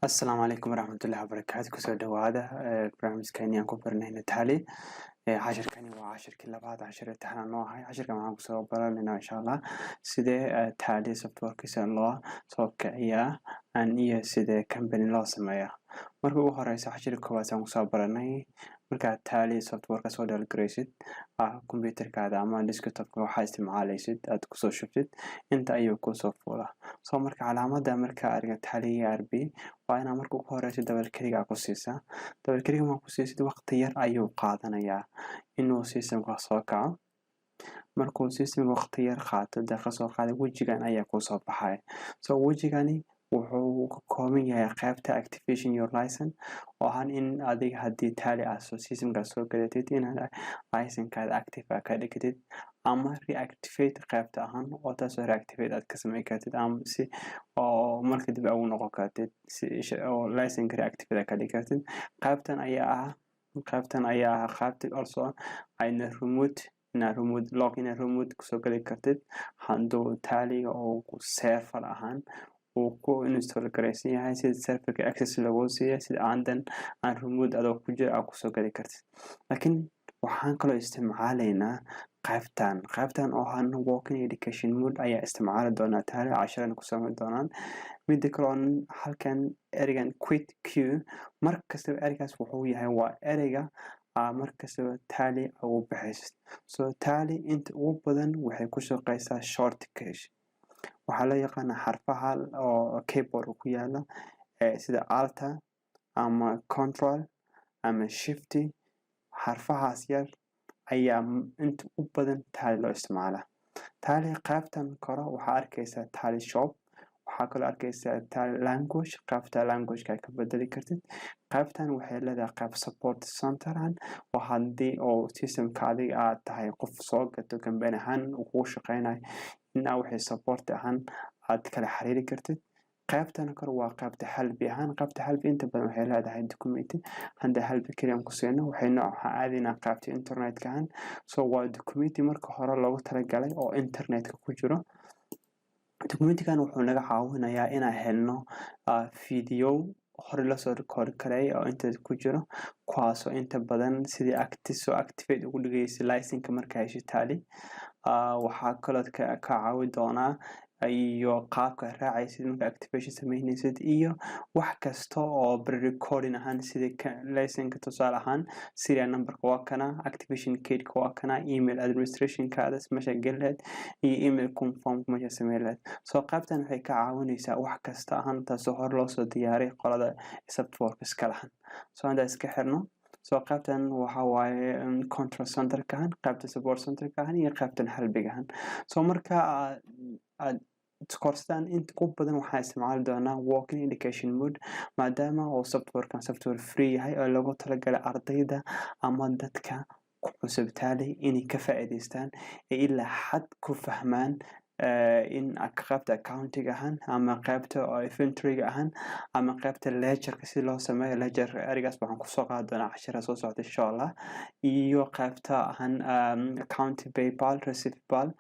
السلام عليكم ورحمة الله وبركاته كسر دوادا برنامج كاني أنكم برنامج تالي عشر كاني وعشر كلا بعض عشر تحنا نوعي عشر كمان كسر برنامج إن شاء الله سيدة تالي سوفت وير كسر الله سوك إياه أن إيه سيدة كمبني لازم إياه مركو هرايس عشر كواسا كسر برنامج مركا تالي سوفت وير كسر دالجريسيد كمبيوتر كذا أما ديسكتوب وحاجة معالجة أتكسر شفتت أنت أيوة كسر فولا soo marka calaamada marka ariga taliya RB waa inaa marka ugu horeyso double click ku siisaa double click ma ku siisid waqti yar ayuu qaadanayaa inuu systemka soo kaco markuu systemka waqti yar qaato daqiiqad soo qaaday wajigan ayaa ku soo baxay soo wajigani wuxuu ka kooban yahay qaybta activation your license oo ahaan in adiga haddii tali ah soo systemka soo gadatid inaad license-kaada active ka dhigtid ama reactivate qaybta ahaan oo taasoo reactivate aad ka samayn kartid ama si oo marka dib ugu noqon kartid si oo license reactivate ka dhigi kartid qaybtan ayaa ah qaybta also ayna remote lock in remote kusoo gali kartid handuu taliga oo server ahaan uu ku install garaysan yahay sida serverka access lagu siiyo sida aan remote adoo ku jira aad kusoo gali kartid laakiin waxaan kaloo isticmaalaynaa qaybtan oo ahaan walking education mode ayaa isticmaali doonaa tali casharana ku samayn doonaan midda kale oo halkan ereygan quit queue markastaba ereygaas wuxuu yahay waa ereyga markastaba tali ugu baxaysid soo tali inta ugu badan waxay ku shaqeysaa shortcut waxaa loo yaqaanaa xarfaha oo keyboard ku yaala sida alt ama control ama shift xarfahaas yar ayaa inta u badan tali loo isticmaalaa tali qaybtan kore waxaa arkaysaa tali shop waxaa kaloo arkaysaa tali language qaybta language-ka ka bedeli kartid qaybtan waxay leedahay qayb support center oo haddii oo systemka adiga aad tahay qof soo gato kambeyn ahaan uu kugu shaqeynayo inaa waxay support ahaan aad kala xiriiri kartid qaybtan kore waa qaybta halbi ahaan qaybta halbi inta badan waxay leedahay documenti handa halbi kaliya ku siino waxayna aadinaa qaybta internetka ahaan soo waa documenti marka hore loogu talagalay oo internetka ku jiro documentigan wuxuu naga caawinayaa inaan helno video hore lasoo record karay oo internet ku jiro kuwaasoo inta badan sidii activate ugu dhigaysa license marka hesho tali waxaa kaloo ka caawin doonaa iyo qaabka raacaysid marka activation sameynaysid iyo wax kasta oo pre-recording ahaan sida license tusaale ahaan serial numberka waa kana activation code-ka waa kana email administration-kaada meesha galeed iyo email confirm meesha sameeyay soo qaybtan waxay ka caawinaysaa wax kasta ahaan taasoo hor loo soo diyaariyay qolada software iska lahan soo inta iska xirno soo qaybtan waxa waaye control center-ka qaybta support center-ka iyo qaybtan halbiga soo marka aad korstaan inta ugu badan waxaa isticmaali doonaa walking education mode maadaama oo software free yahay oo loogu talagalay ardayda ama dadka ku cusub tali inay ka faa'iideystaan ilaa xad ku fahmaan in qaybta accounting ahaan ama qaybta inventory ahaan ama qaybta ledger-ka si loo sameeyo ledger erigaas waxaan ku soo qaadi doonaa cashara soo socda insha Allah iyo qaybta ahaan account paypal receivable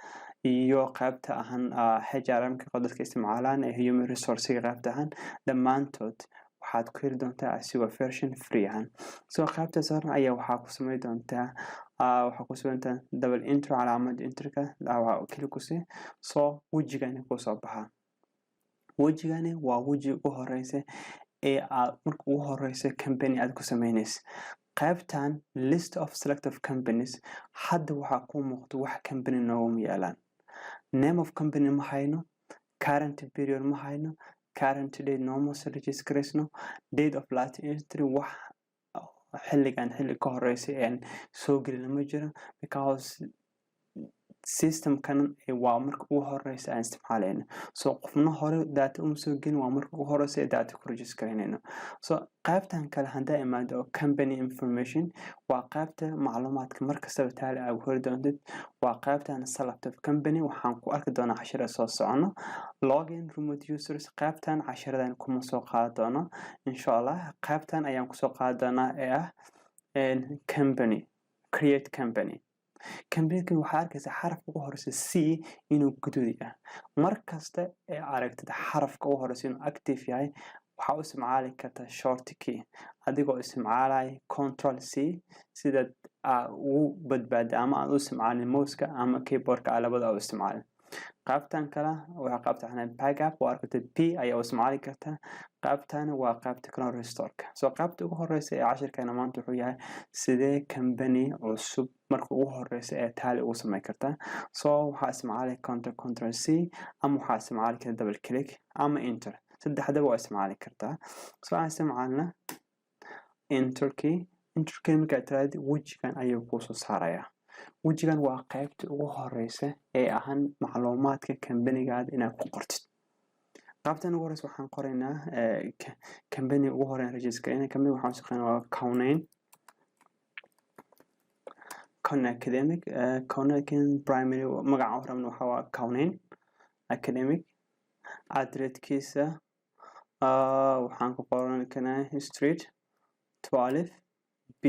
iyo qaybta ahaan HRM-ka dadka isticmaalaan human resource qaybta ahaan dhammaantood waxaad ku heli doontaa asigoo version free ahaan soo qaybta saaran ayaa waxaa ku samayn doontaa double enter calaamad enterka kili ku sii soo wajigani ku soo baxaa wajigani waa waji ugu horeysa ee aad marka ugu horeysa company aad ku sameynaysa qaybtan list of selective companies hadda waxaa ku muuqda wax company noogu yaalaan name of company ma hayno current period ma hayno current date normal registration date of last entry wax xilligan ka horeysay aan soo gelin ma jiro because system-kan waa marka ugu horeysa aan isticmaalayno soo qofna hore data soo gelin waa marka ugu horeysa data ku register gareynayno soo qaybtan kale hadaa imaado company information waa qaybta macluumaadka markastaba tali aad hor doontid waa qaybtan select of company waxaan ku arki doonaa cashara soo socono login remote users qaybtan casharadan kuma soo qaadi doono insha Allah qaybtan ayaan ku soo qaadi doonaa ee ah company create company كمبيوتر waxaa arkaysa xarafka ugu horeysa C inuu guduud yahay markasta ee aragtid xarafka ugu horeysa inuu active yahay waxaa u isticmaali kartaa short key adigoo isticmaalaya control c sida ugu badbaada ama aad u isticmaalin mouseka ama keyboardka labada u isticmaalin qaybtan kale waxaa qaybta backup waa arkata p ayaa u isticmaali kartaa qaybtan waa qaybta kale restore soo qaybta ugu horeysa ee cashirkeena maanta wuxuu yahay sidee company cusub marka ugu horeysa ee Tally ugu sameyn kartaa soo waxaa isticmaali control c ama waxaa isticmaali kartaa double click ama enter saddexdaba waa isticmaali kartaa soo aan isticmaalna enter key marka tiraahdo wejigan ayuu kuu soo saarayaa wejigan waa qaybta ugu horeysa ee ahaan macluumaadka company-gaada inaad ku qortid qaybtan ugu horeysa waxaan qoraynaa company ugu horeyn register company waxaan shaqeynaa waa Kaunain Academic Kaunain primary magaca horeyn waxa waa Kaunain Academic address-kiisa waxaan ku qoran karnaa street 12 B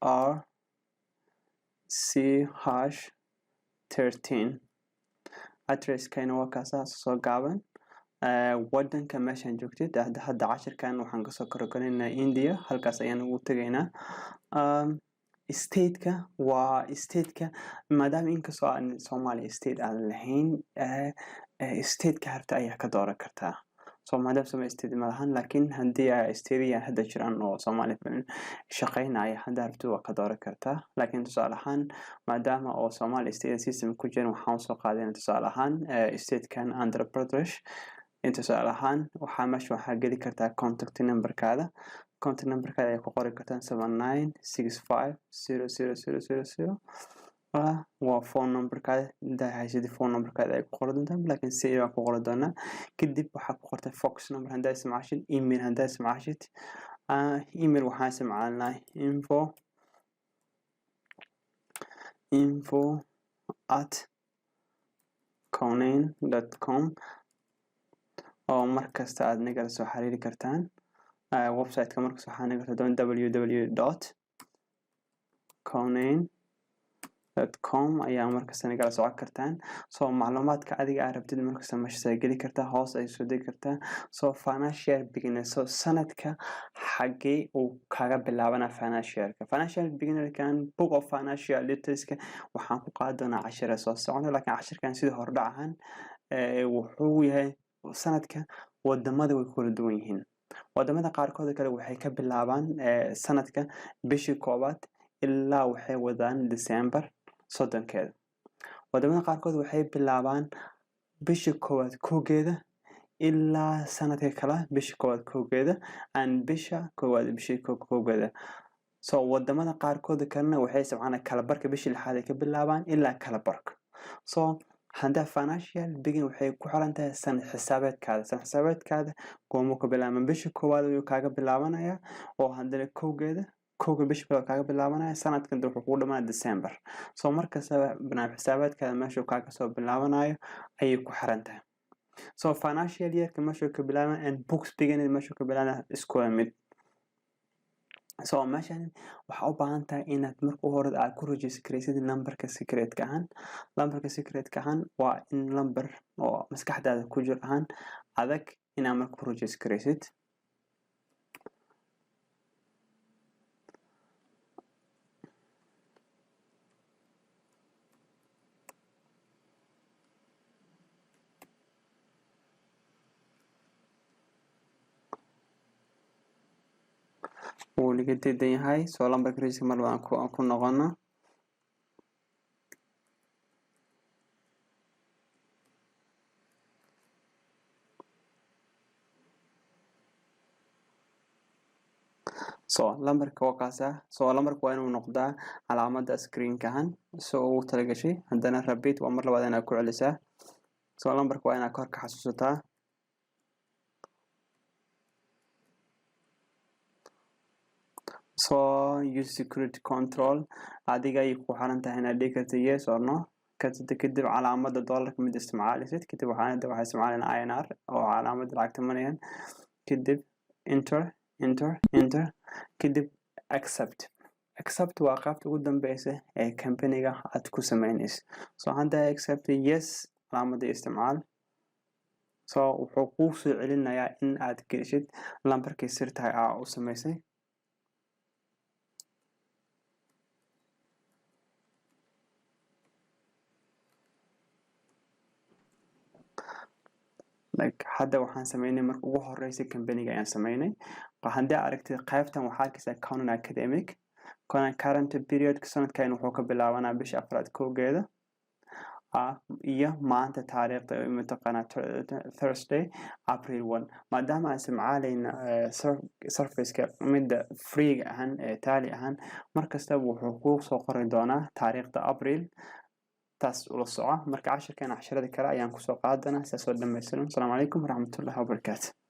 R C#13 address-kayna waa kaasaa soo gaaban wadanka meeshaan joogtid hadda cashirkan waxaan kasoo korogalaynaa India halkaas ayaan ugu tegaynaa state-ka waa state-ka maadaama inkastoo aan Soomaaliya state aan lahayn state-ka harta ayaa ka dooran kartaa soo maadaama Soomaaliya state ma lahan laakiin haddii state-ya hadda jiraan oo Soomaaliya shaqeynaya hadda harta waa ka dooran kartaa laakiin tusaale ahaan maadaama oo Soomaaliya state system ku jiran waxaan soo qaadayna tusaale ahaan state-kan Andhra Pradesh tusaale ahaan waxaa geli kartaa contact number-kaada ayaa ku qori kartaan 79650000 waa phone number-kaada intaa haysid phone number-kaada ay ku qori doontaa laakiin si waa ku qori doonaa kadib waxaa ku qortay fox number haddaa isticmaashid email haddaa isticmaashid email waxaan isticmaalnaa info@kaunain.com oo markasta aad nagala soo xiriiri kartaan website-ka markaas waxaa naga rabtaan www.kaunain.com ayaa markasta nagala socon kartaan soo macluumaadka adiga aad rabtid markasta meeshaas ay geli kartaa hoos ay soo degi kartaa soo financial beginner soo sanadka xagee uu kaga bilaabana financial beginner-kan book of financial literacy waxaan ku qaadi doonaa cashira soo socda laakiin cashirkan sidii hordhac ahaan wuxuu yahay sanadka wadamada way kala duwan yihiin wadamada qaarkood kale waxay ka bilaabaan sanadka bishii koobaad ilaa waxay wadaan December 30-keeda wadamada qaarkood waxay bilaabaan bishii koobaad kowgeeda ilaa sanadka kale bishii koobaad kowgeeda aan bisha koobaad bishii kowgeeda soo wadamada qaarkood kalena waxay isticmaalaan kala barka bishii lixaad ay ka bilaabaan ilaa kala barka soo hadda financial begin waxay ku xiran tahay san xisaabeedkaada goomo ka bilaabman bishii koowaad ayuu kaaga bilaabanaya oo haddana kowga bishii koowaad kaaga bilaabanaya sanadkan wuxuu kugu dhamaanaya December soo markasta barnaamij xisaabeedkaada meeshuu kaaga soo bilaabanayo ayay ku xiran tahay soo financial year-ka meeshuu ka bilaaban and books beginning meeshuu ka bilaabana isku mid soo meeshan waxaa u baahan tahay inaad marka hore aad ku registeraysid numberka secret-ka ahaan waa in number oo maskaxdaada ku jir ahaan adag inaad marka ku registeraysid wuu liga diidan yahay soo lambarka register mar baan ku noqono soo lambarka waa kaasa soo lambarka waa inuu noqdaa calaamada screen-ka ahaan soo uu tala gashay haddana repeat waa mar labaad inaad ku celisaa soo lambarka waa inaad kor ka xasuusataa so use security control adiga ay ku xiran tahay inaad dhigi karto yes or no kadib calaamada dollarka mid isticmaalisid kadib waxaan isticmaalnaa INR oo calaamada lacagta manayan kadib enter kadib accept waa qaybta ugu dambeysa ee company-ga aad ku sameynayso so hadda accept yes calaamada isticmaal so wuxuu kuu soo celinayaa in aad gelishid lambarkii sirta ah u samaysay like hadda waxaan sameynay marka ugu horeysay company-ga ayaan sameynay haddii aragtid qaybtan waxaa arkaysaa Conan Academic Conan current period sanadkan wuxuu ka bilaabanaa bisha 4 kowgeeda iyo maanta taariikhda mataqaanaa Thursday April 1 maadaama aan isticmaalayna surface-ka midda free ahaan taali ahaan markasta wuxuu ku soo qori doonaa taariikhda April taas ula soco marka casharkan casharada kale ayaan ku soo qaadanaa saasoo dhammaystiran. Assalaamu calaykum waraxmatullaahi wabarakaatuh.